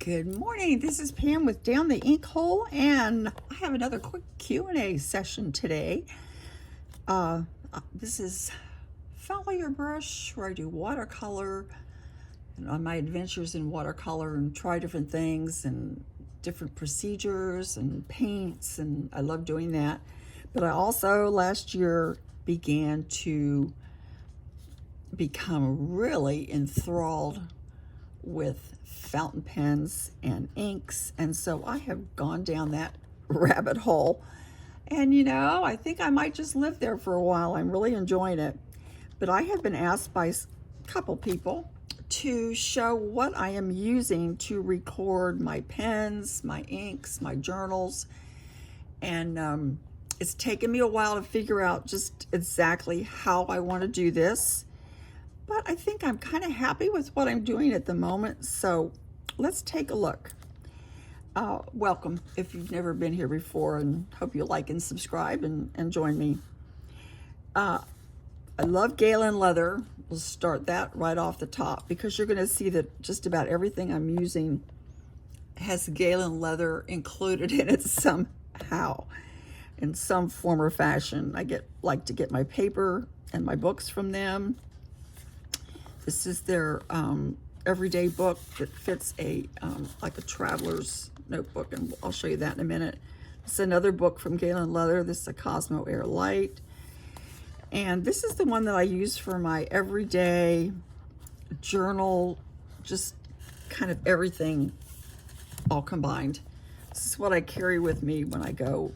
Good morning. This is Pam with Down the Ink Hole, and I have another quick Q&A session today. This is Follow Your Brush, where I do watercolor and on my adventures in watercolor and try different things and different procedures and paints, and I love doing that. But I also last year began to become really enthralled with fountain pens and inks, and so I have gone down that rabbit hole, and I think I might just live there for a while. I'm really enjoying it. But I have been asked by a couple people to show what I am using to record my pens, my inks, my journals, and it's taken me a while to figure out just exactly how I want to do this. But I think I'm kind of happy with what I'm doing at the moment, so let's take a look. Welcome if you've never been here before, and hope you like and subscribe and join me. I love Galen leather. We'll start that right off the top because you're going to see that just about everything I'm using has Galen leather included in it somehow, in some form or fashion. I like to get my paper and my books from them. This is their everyday book that fits like a traveler's notebook, and I'll show you that in a minute. It's another book from Galen Leather. This is a Cosmo Air Light. And this is the one that I use for my everyday journal, just kind of everything all combined. This is what I carry with me when I go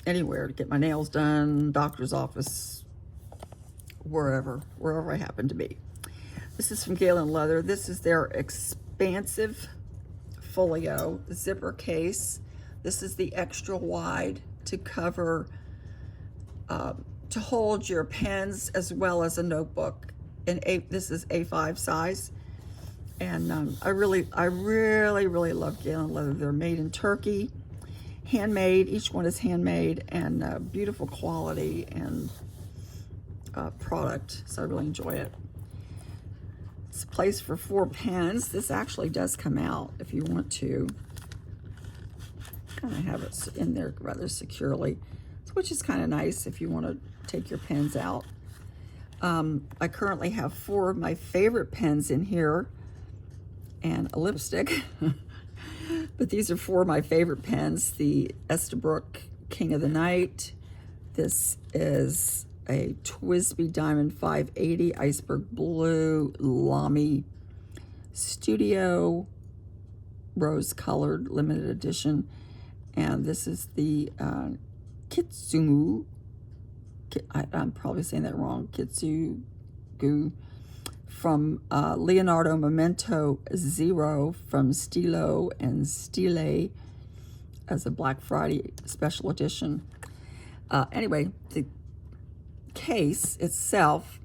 anywhere to get my nails done, doctor's office, wherever I happen to be. This is from Galen Leather. This is their expansive folio zipper case. This is the extra wide to cover, to hold your pens as well as a notebook. This is A5 size. And I really love Galen Leather. They're made in Turkey, handmade. Each one is handmade, and beautiful quality and product. So I really enjoy it. It's a place for 4 pens. This actually does come out if you want to kind of have it in there rather securely, which is kind of nice if you want to take your pens out. I currently have 4 of my favorite pens in here and a lipstick. But these are 4 of my favorite pens. The Estabrook King of the Night. This is a TWSBI Diamond 580 Iceberg Blue Lamy Studio Rose Colored Limited Edition. And this is the Kitsugu, I'm probably saying that wrong, Kitsugu, from Leonardo Memento Zero from Stilo and Stile as a Black Friday special edition. Anyway, the case itself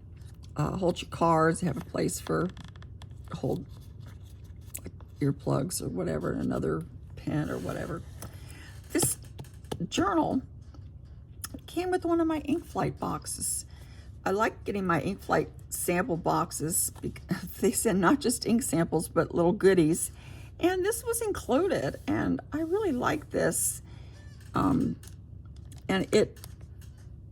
holds your cards. Have a place for hold like earplugs or whatever, another pen or whatever. This journal came with one of my Inkflight boxes. I like getting my Inkflight sample boxes because they send not just ink samples but little goodies, and this was included, and I really like this, and it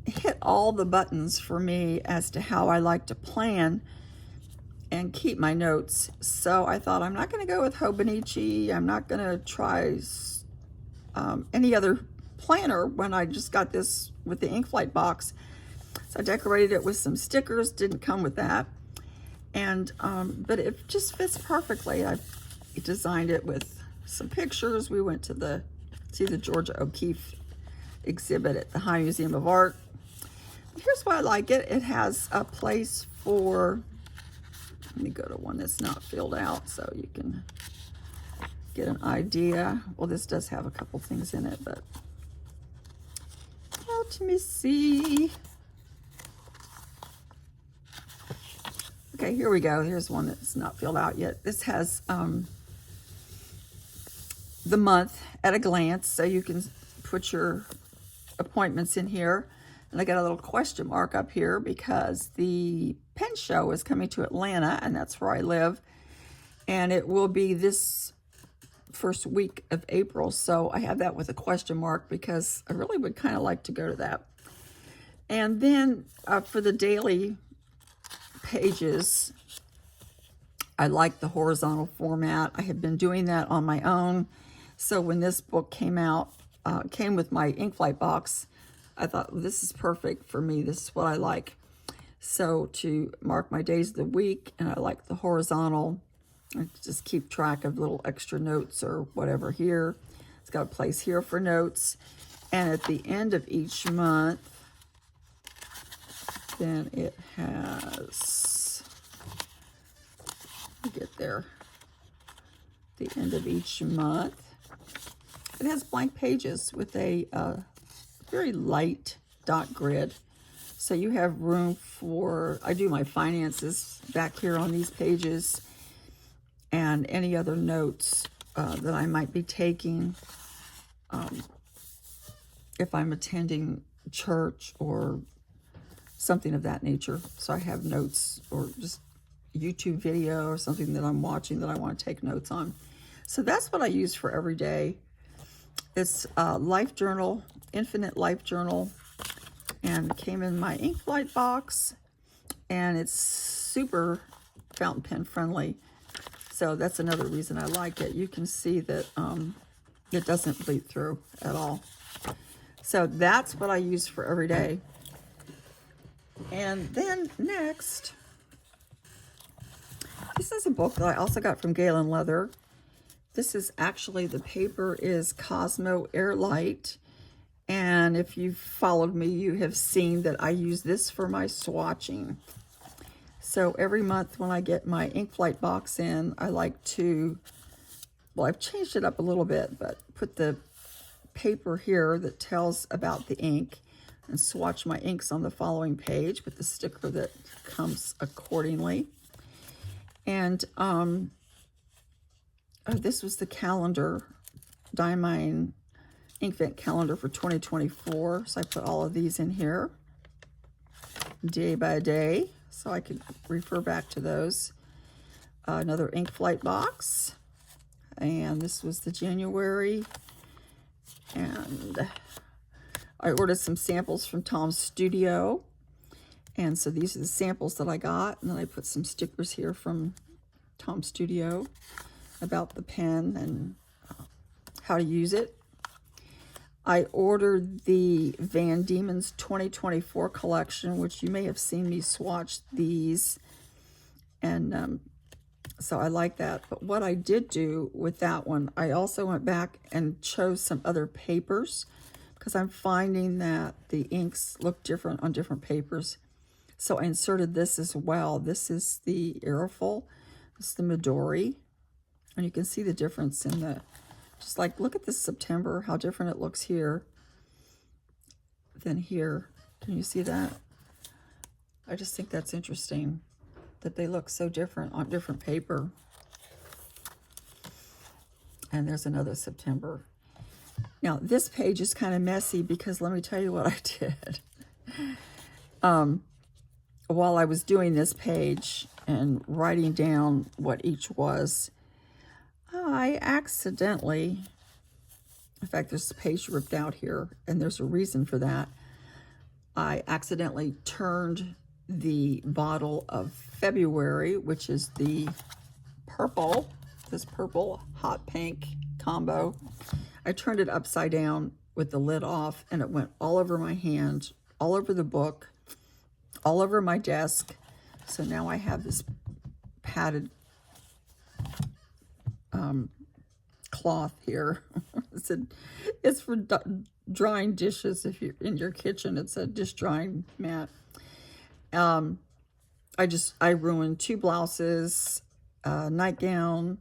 hit all the buttons for me as to how I like to plan and keep my notes. So I thought, I'm not going to go with Hobonichi. I'm not going to try any other planner when I just got this with the Inkflight box. So I decorated it with some stickers. Didn't come with that, and but it just fits perfectly. I designed it with some pictures. We went to see the Georgia O'Keeffe exhibit at the High Museum of Art. Here's why I like it. It has a place for, let me go to one that's not filled out so you can get an idea. Well, this does have a couple things in it, but let me see. Okay, here we go. Here's one that's not filled out yet. This has the month at a glance, so you can put your appointments in here. And I got a little question mark up here because the pen show is coming to Atlanta, and that's where I live. And it will be this first week of April. So I have that with a question mark because I really would kind of like to go to that. And then for the daily pages, I like the horizontal format. I have been doing that on my own. So when this book came out, came with my Inkflight box, I thought, well, this is perfect for me. This is what I like. So to mark my days of the week, and I like the horizontal. I just keep track of little extra notes or whatever here. It's got a place here for notes. And at the end of each month, then it has, let me get there, the end of each month, it has blank pages with a very light dot grid. So you have room for, I do my finances back here on these pages and any other notes that I might be taking if I'm attending church or something of that nature. So I have notes or just YouTube video or something that I'm watching that I want to take notes on. So that's what I use for every day. It's a Life Journal, Infinite Life Journal, and it came in my Inkflight box, and it's super fountain pen friendly. So that's another reason I like it. You can see that it doesn't bleed through at all. So that's what I use for every day. And then next, this is a book that I also got from Galen Leather. This is actually, the paper is Cosmo Airlight. And if you've followed me, you have seen that I use this for my swatching. So every month when I get my Inkflight box in, I like to, well, I've changed it up a little bit, but put the paper here that tells about the ink and swatch my inks on the following page with the sticker that comes accordingly. And oh, this was the calendar, Diamine Inkvent calendar for 2024. So I put all of these in here day by day, so I could refer back to those. Another Inkflight box, and this was the January. And I ordered some samples from Tom's Studio, and so these are the samples that I got. And then I put some stickers here from Tom's Studio about the pen and how to use it. I ordered the Van Diemen's 2024 collection, which you may have seen me swatch these, and so I like that. But what I did do with that one, I also went back and chose some other papers because I'm finding that the inks look different on different papers. So I inserted this as well. This is the Aerofil, this is the Midori, and you can see the difference in the, just like, look at this September, how different it looks here than here. Can you see that? I just think that's interesting that they look so different on different paper. And there's another September. Now, this page is kind of messy because let me tell you what I did. While I was doing this page and writing down what each was, I accidentally, in fact, there's a page ripped out here, and there's a reason for that. I accidentally turned the bottle of February, which is the purple, this purple hot pink combo. I turned it upside down with the lid off, and it went all over my hand, all over the book, all over my desk. So now I have this padded cloth here. It's for drying dishes. If you're in your kitchen, it's a dish drying mat. I ruined 2 blouses, a nightgown,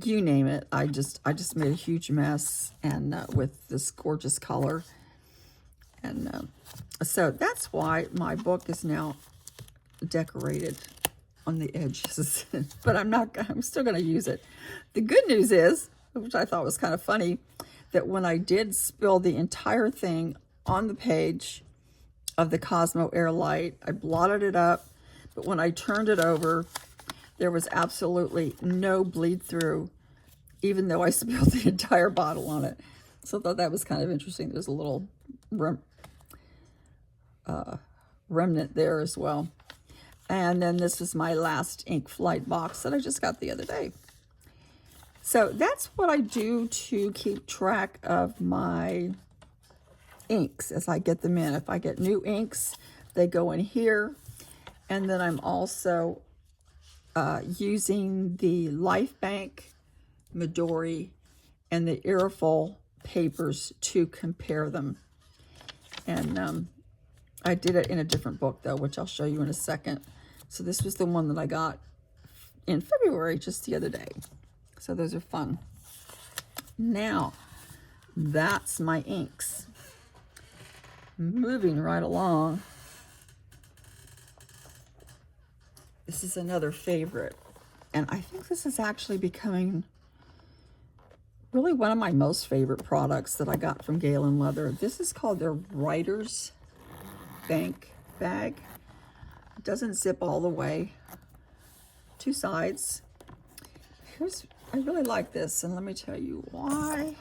you name it. I just made a huge mess, and with this gorgeous color. And so that's why my book is now decorated on the edges, but I'm still going to use it. The good news is, which I thought was kind of funny, that when I did spill the entire thing on the page of the Cosmo Airlight, I blotted it up, but when I turned it over, there was absolutely no bleed through even though I spilled the entire bottle on it. So I thought that was kind of interesting. There's a little remnant there as well. And then this is my last Ink Flight box that I just got the other day. So that's what I do to keep track of my inks as I get them in. If I get new inks, they go in here. And then I'm also using the LifeBank, Midori, and the Airful papers to compare them. And I did it in a different book, though, which I'll show you in a second. So this was the one that I got in February, just the other day. So those are fun. Now, that's my inks. Moving right along. This is another favorite. And I think this is actually becoming really one of my most favorite products that I got from Galen Leather. This is called their Writer's Bank bag. It doesn't zip all the way. Two sides. I really like this, and let me tell you why.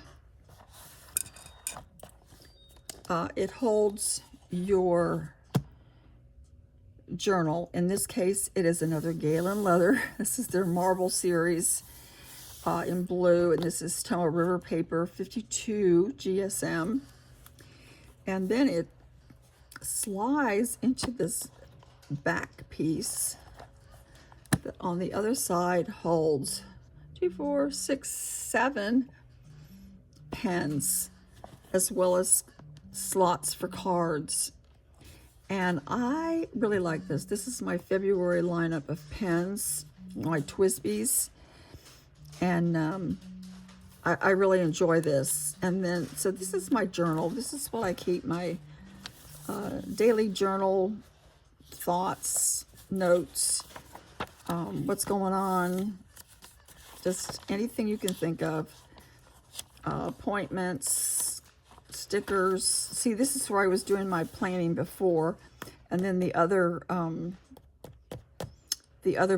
It holds your journal. In this case, it is another Galen Leather. This is their Marble series in blue, and this is Tomoe River paper 52 GSM. And then it slides into this back piece that on the other side holds 2, 4, 6, 7 pens, as well as slots for cards. And I really like this. This is my February lineup of pens, my TWSBIs. And I really enjoy this. And then, so this is my journal. This is what I keep my daily journal thoughts, notes, what's going on, just anything you can think of, appointments, stickers. See, this is where I was doing my planning before, and then the other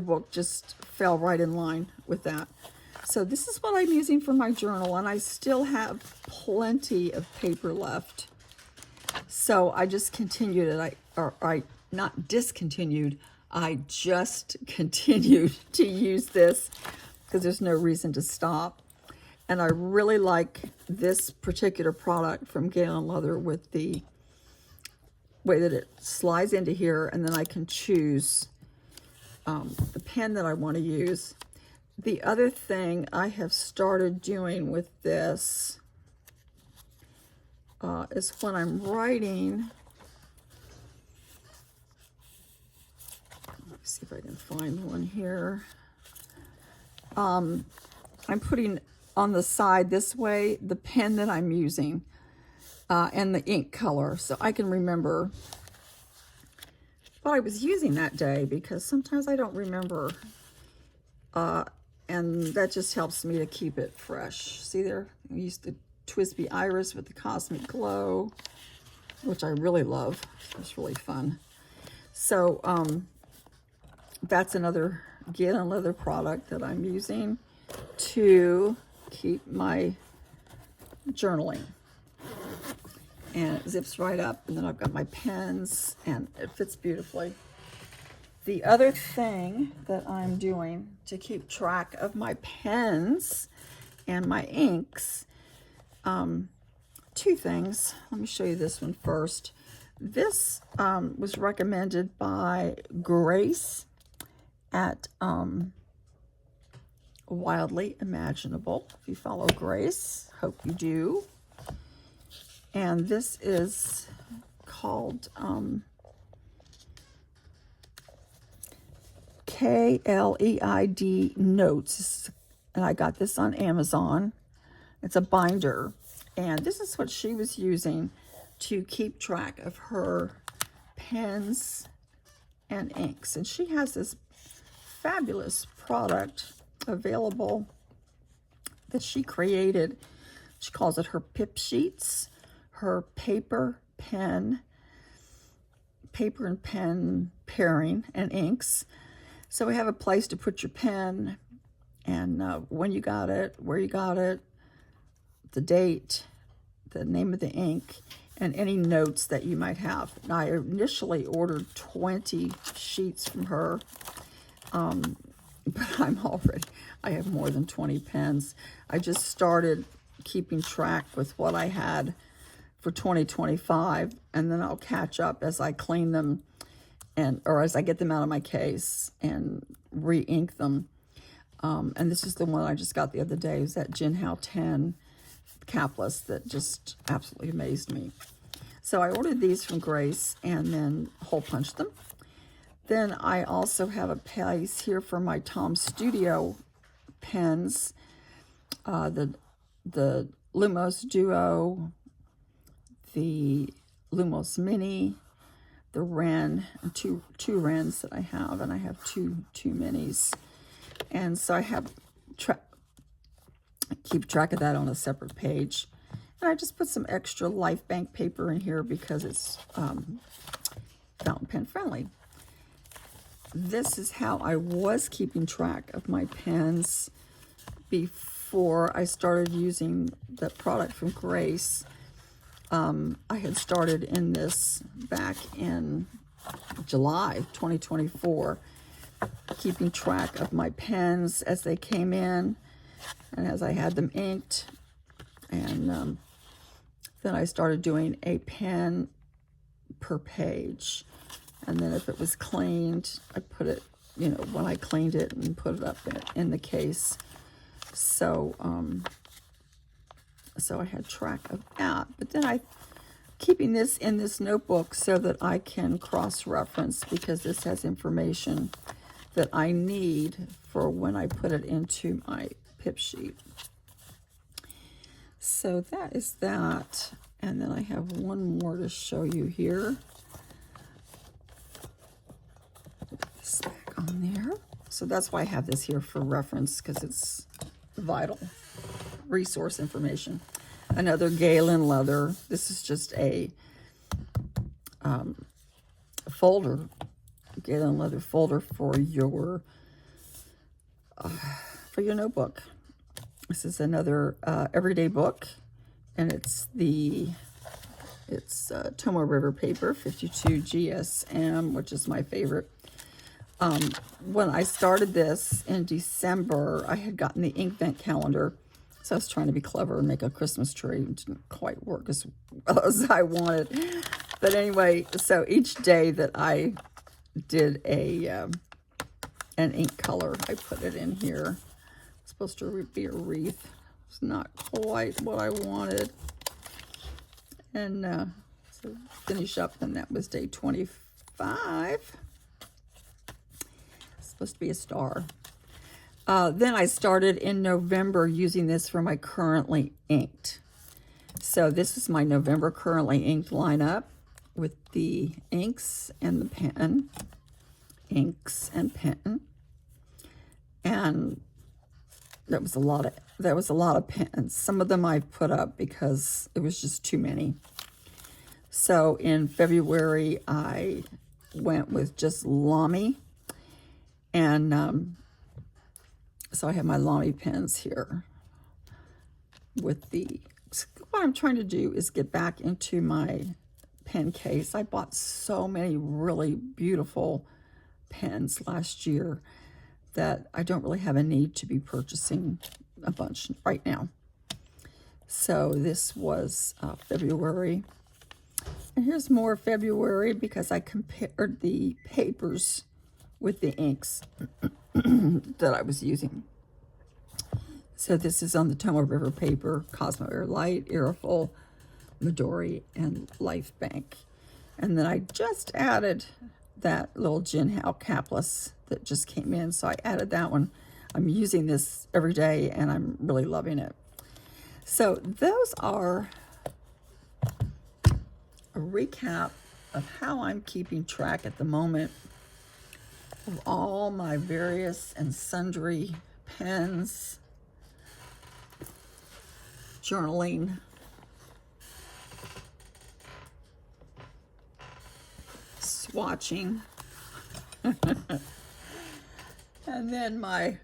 book just fell right in line with that. So this is what I'm using for my journal, and I still have plenty of paper left. So I just continued it. I not discontinued. I just continued to use this because there's no reason to stop. And I really like this particular product from Galen Leather with the way that it slides into here, and then I can choose the pen that I want to use. The other thing I have started doing with this is when I'm writing, let's see if I can find one here. I'm putting on the side this way the pen that I'm using and the ink color, so I can remember what I was using that day, because sometimes I don't remember, and that just helps me to keep it fresh. See there, I used the TWSBI Iris with the Cosmic Glow, which I really love. It's really fun. So that's another Galen Leather product that I'm using to keep my journaling. And it zips right up, and then I've got my pens, and it fits beautifully. The other thing that I'm doing to keep track of my pens and my inks, two things. Let me show you this one first. This was recommended by Grace at Wildly Imaginable. If you follow Grace, hope you do. And this is called KLEID Notes, and I got this on Amazon. It's a binder, and this is what she was using to keep track of her pens and inks. And she has this fabulous product available that she created. She calls it her Pip Sheets, her paper and pen pairing and inks. So we have a place to put your pen and when you got it, where you got it, the date, the name of the ink, and any notes that you might have. Now, I initially ordered 20 sheets from her, but I have more than 20 pens. I just started keeping track with what I had for 2025, and then I'll catch up as I clean them or as I get them out of my case and re-ink them. And this is the one I just got the other day. It was that Jinhao 10 capless that just absolutely amazed me. So I ordered these from Grace and then hole punched them. Then I also have a place here for my Tom Studio pens, the Lumos Duo, the Lumos Mini, the Ren, two Rens that I have, and I have two minis. And so I have keep track of that on a separate page. And I just put some extra Life Bank paper in here because it's fountain pen friendly. This is how I was keeping track of my pens before I started using the product from Grace. I had started in this back in July 2024, keeping track of my pens as they came in and as I had them inked. And then I started doing a pen per page. And then if it was cleaned, I put it, when I cleaned it and put it up in the case. So, so I had track of that. But then keeping this in this notebook so that I can cross-reference, because this has information that I need for when I put it into my pip sheet. So that is that. And then I have one more to show you here. Put this back on there. So that's why I have this here for reference, because it's vital resource information. Another Galen leather. This is just a folder, Galen leather folder for your notebook. This is another everyday book, and it's Tomoe River paper, 52 GSM, which is my favorite. When I started this in December, I had gotten the Inkvent calendar, so I was trying to be clever and make a Christmas tree. It didn't quite work as well as I wanted. But anyway, so each day that I did an ink color, I put it in here. It's supposed to be a wreath. It's not quite what I wanted. And so finish up, and that was day 25. It's supposed to be a star. Then I started in November using this for my currently inked. So this is my November currently inked lineup with the inks and the pen. Inks and pen. And that was a lot of pens. Some of them I put up because it was just too many. So in February, I went with just Lamy. And so I have my Lamy pens here with what I'm trying to do is get back into my pen case. I bought so many really beautiful pens last year that I don't really have a need to be purchasing a bunch right now. So this was February. And here's more February because I compared the papers with the inks that I was using. So this is on the Tomoe River paper, Cosmo Air Light, Aerofil, Midori, and Life Bank. And then I just added that little Jinhao capless that just came in, so I added that one. I'm using this every day, and I'm really loving it. So those are a recap of how I'm keeping track at the moment of all my various and sundry pens, journaling, swatching, and then my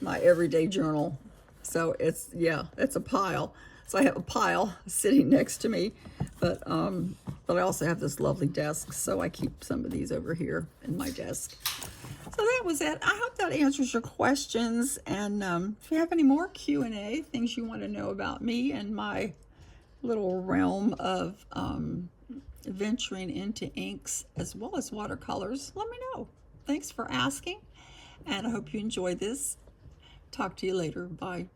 my everyday journal. So it's, yeah, it's a pile. So I have a pile sitting next to me, but I also have this lovely desk, so I keep some of these over here in my desk. So that was it. I hope that answers your questions. And if you have any more Q&A, things you want to know about me and my little realm of venturing into inks as well as watercolors, let me know. Thanks for asking, and I hope you enjoyed this. Talk to you later. Bye.